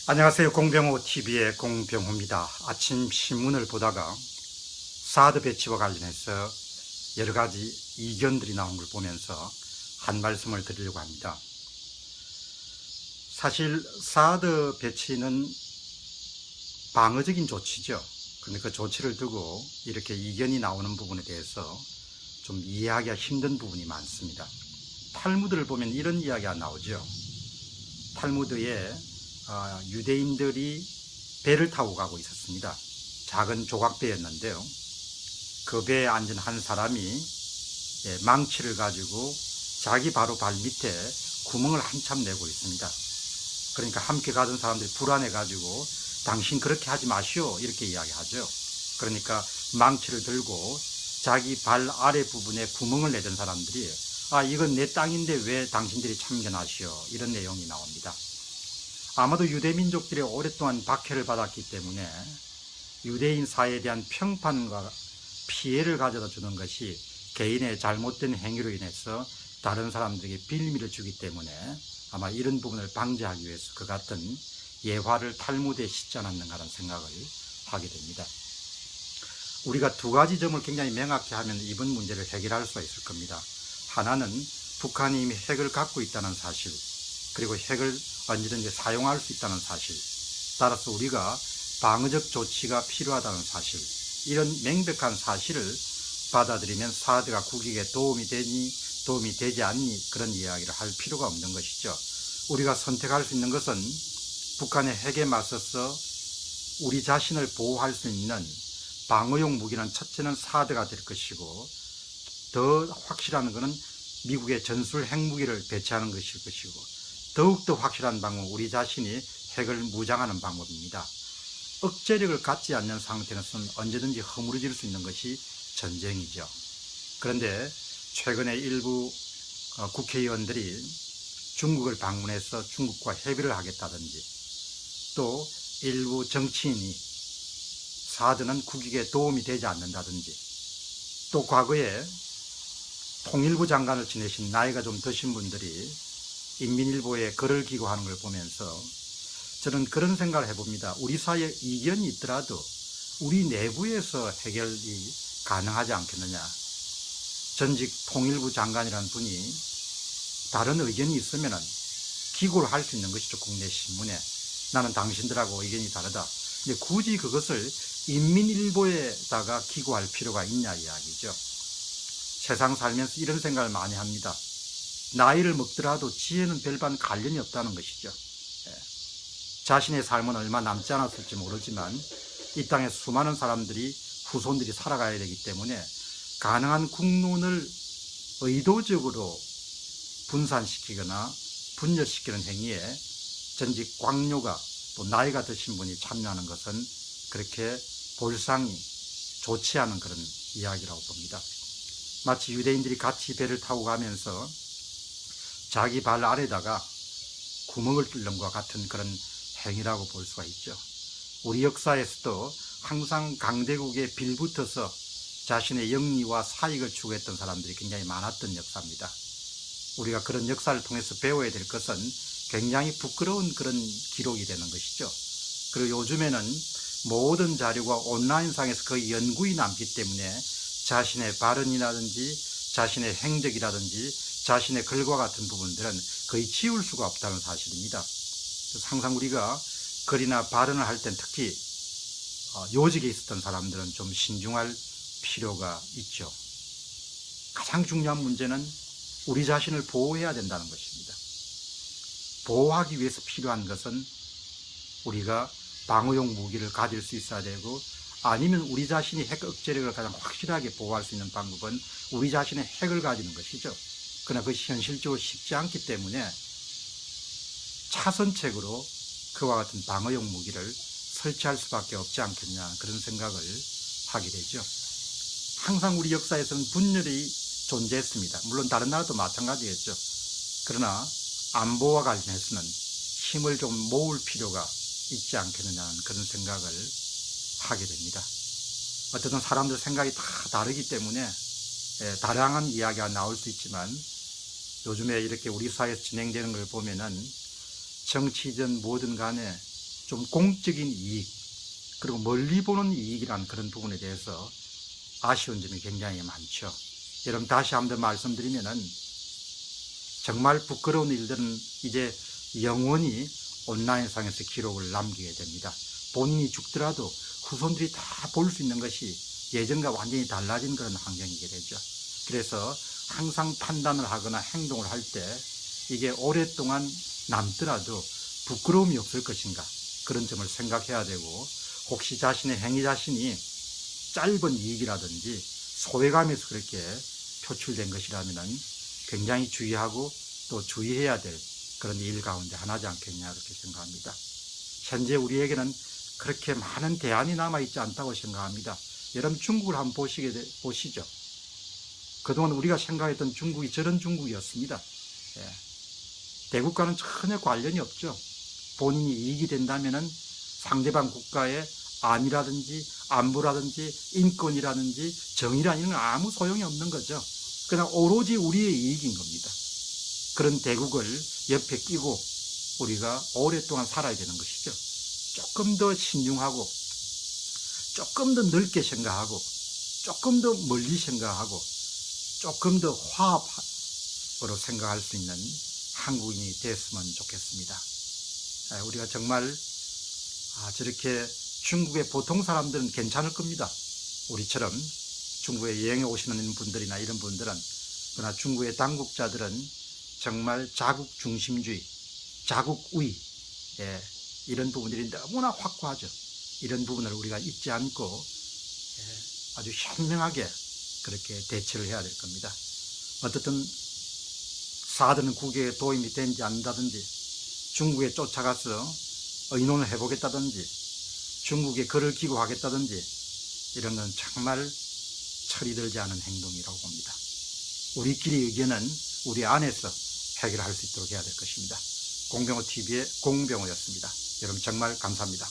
안녕하세요. 공병호 TV의 공병호입니다. 아침 신문을 보다가 사드 배치와 관련해서 여러 가지 이견들이 나온 걸 보면서 한 말씀을 드리려고 합니다. 사실 사드 배치는 방어적인 조치죠. 그런데 그 조치를 두고 이렇게 이견이 나오는 부분에 대해서 좀 이해하기가 힘든 부분이 많습니다. 탈무드를 보면 이런 이야기가 나오죠. 탈무드에 유대인들이 배를 타고 가고 있었습니다. 작은 조각배였는데요. 그 배에 앉은 한 사람이 망치를 가지고 자기 바로 발 밑에 구멍을 한참 내고 있습니다. 그러니까 함께 가던 사람들이 불안해 가지고 당신 그렇게 하지 마시오 이렇게 이야기하죠. 그러니까 망치를 들고 자기 발 아래 부분에 구멍을 내던 사람들이 이건 내 땅인데 왜 당신들이 참견하시오 이런 내용이 나옵니다. 아마도 유대민족들이 오랫동안 박해를 받았기 때문에 유대인 사회에 대한 평판과 피해를 가져다 주는 것이 개인의 잘못된 행위로 인해서 다른 사람들에게 빌미를 주기 때문에 아마 이런 부분을 방지하기 위해서 그 같은 예화를 탈무드에 싣지 않았는가 하는 생각을 하게 됩니다. 우리가 두 가지 점을 굉장히 명확히 하면 이번 문제를 해결할 수가 있을 겁니다. 하나는 북한이 이미 핵을 갖고 있다는 사실, 그리고 핵을 언제든지 사용할 수 있다는 사실, 따라서 우리가 방어적 조치가 필요하다는 사실, 이런 명백한 사실을 받아들이면 사드가 국익에 도움이 되니 도움이 되지 않니 그런 이야기를 할 필요가 없는 것이죠. 우리가 선택할 수 있는 것은 북한의 핵에 맞서서 우리 자신을 보호할 수 있는 방어용 무기는 첫째는 사드가 될 것이고, 더 확실한 것은 미국의 전술 핵무기를 배치하는 것일 것이고, 더욱더 확실한 방법은 우리 자신이 핵을 무장하는 방법입니다. 억제력을 갖지 않는 상태에서는 언제든지 허물어질 수 있는 것이 전쟁이죠. 그런데 최근에 일부 국회의원들이 중국을 방문해서 중국과 협의를 하겠다든지, 또 일부 정치인이 사드는 국익에 도움이 되지 않는다든지, 또 과거에 통일부 장관을 지내신 나이가 좀 드신 분들이 인민일보에 글을 기고하는 걸 보면서 저는 그런 생각을 해봅니다. 우리 사이에 이견이 있더라도 우리 내부에서 해결이 가능하지 않겠느냐. 전직 통일부 장관이라는 분이 다른 의견이 있으면 기고를 할 수 있는 것이죠. 국내 신문에. 나는 당신들하고 의견이 다르다. 근데 굳이 그것을 인민일보에다가 기고할 필요가 있냐 이야기죠. 세상 살면서 이런 생각을 많이 합니다. 나이를 먹더라도 지혜는 별반 관련이 없다는 것이죠. 자신의 삶은 얼마 남지 않았을지 모르지만 이 땅에 수많은 사람들이, 후손들이 살아가야 되기 때문에 가능한 국론을 의도적으로 분산시키거나 분열시키는 행위에 전직 광료가 또 나이가 드신 분이 참여하는 것은 그렇게 볼상이 좋지 않은 그런 이야기라고 봅니다. 마치 유대인들이 같이 배를 타고 가면서 자기 발 아래다가 구멍을 뚫는 것과 같은 그런 행위라고 볼 수가 있죠. 우리 역사에서도 항상 강대국에 빌붙어서 자신의 영리와 사익을 추구했던 사람들이 굉장히 많았던 역사입니다. 우리가 그런 역사를 통해서 배워야 될 것은 굉장히 부끄러운 그런 기록이 되는 것이죠. 그리고 요즘에는 모든 자료가 온라인상에서 거의 연구이 남기 때문에 자신의 발언이라든지 자신의 행적이라든지 자신의 글과 같은 부분들은 거의 지울 수가 없다는 사실입니다. 그래서 항상 우리가 글이나 발언을 할 땐 특히 요직에 있었던 사람들은 좀 신중할 필요가 있죠. 가장 중요한 문제는 우리 자신을 보호해야 된다는 것입니다. 보호하기 위해서 필요한 것은 우리가 방어용 무기를 가질 수 있어야 되고, 아니면 우리 자신이 핵 억제력을 가장 확실하게 보호할 수 있는 방법은 우리 자신의 핵을 가지는 것이죠. 그러나 그것이 현실적으로 쉽지 않기 때문에 차선책으로 그와 같은 방어용 무기를 설치할 수밖에 없지 않겠냐 그런 생각을 하게 되죠. 항상 우리 역사에서는 분열이 존재했습니다. 물론 다른 나라도 마찬가지겠죠. 그러나 안보와 관련해서는 힘을 좀 모을 필요가 있지 않겠느냐는 그런 생각을 하게 됩니다. 어쨌든 사람들 생각이 다 다르기 때문에 다양한 이야기가 나올 수 있지만, 요즘에 이렇게 우리 사회에서 진행되는 걸 보면은 정치든 뭐든 간에 좀 공적인 이익, 그리고 멀리 보는 이익이라는 그런 부분에 대해서 아쉬운 점이 굉장히 많죠. 여러분, 다시 한번 말씀드리면은 정말 부끄러운 일들은 이제 영원히 온라인상에서 기록을 남기게 됩니다. 본인이 죽더라도 후손들이 다 볼 수 있는 것이 예전과 완전히 달라진 그런 환경이게 되죠. 그래서 항상 판단을 하거나 행동을 할 때 이게 오랫동안 남더라도 부끄러움이 없을 것인가, 그런 점을 생각해야 되고, 혹시 자신의 행위 자신이 짧은 이익이라든지 소외감에서 그렇게 표출된 것이라면 굉장히 주의하고 또 주의해야 될 그런 일 가운데 하나지 않겠냐, 그렇게 생각합니다. 현재 우리에게는 그렇게 많은 대안이 남아있지 않다고 생각합니다. 여러분, 중국을 한번 보시죠. 그동안 우리가 생각했던 중국이 저런 중국이었습니다. 예. 대국과는 전혀 관련이 없죠. 본인이 이익이 된다면은 상대방 국가의 안이라든지 안보라든지 인권이라든지 정의라는 건 아무 소용이 없는 거죠. 그냥 오로지 우리의 이익인 겁니다. 그런 대국을 옆에 끼고 우리가 오랫동안 살아야 되는 것이죠. 조금 더 신중하고, 조금 더 넓게 생각하고, 조금 더 멀리 생각하고, 조금 더 화합으로 생각할 수 있는 한국인이 됐으면 좋겠습니다. 우리가 정말 저렇게 중국의 보통 사람들은 괜찮을 겁니다. 우리처럼 중국에 여행해 오시는 분들이나 이런 분들은. 그러나 중국의 당국자들은 정말 자국중심주의, 자국우위, 이런 부분들이 너무나 확고하죠. 이런 부분을 우리가 잊지 않고 아주 현명하게 그렇게 대처를 해야 될 겁니다. 어떻든 사드는 국외에 도움이 되지 않는다든지, 중국에 쫓아가서 의논을 해보겠다든지, 중국에 글을 기고하겠다든지, 이런 건 정말 철이 들지 않은 행동이라고 봅니다. 우리끼리 의견은 우리 안에서 해결할 수 있도록 해야 될 것입니다. 공병호TV의 공병호였습니다. 여러분, 정말 감사합니다.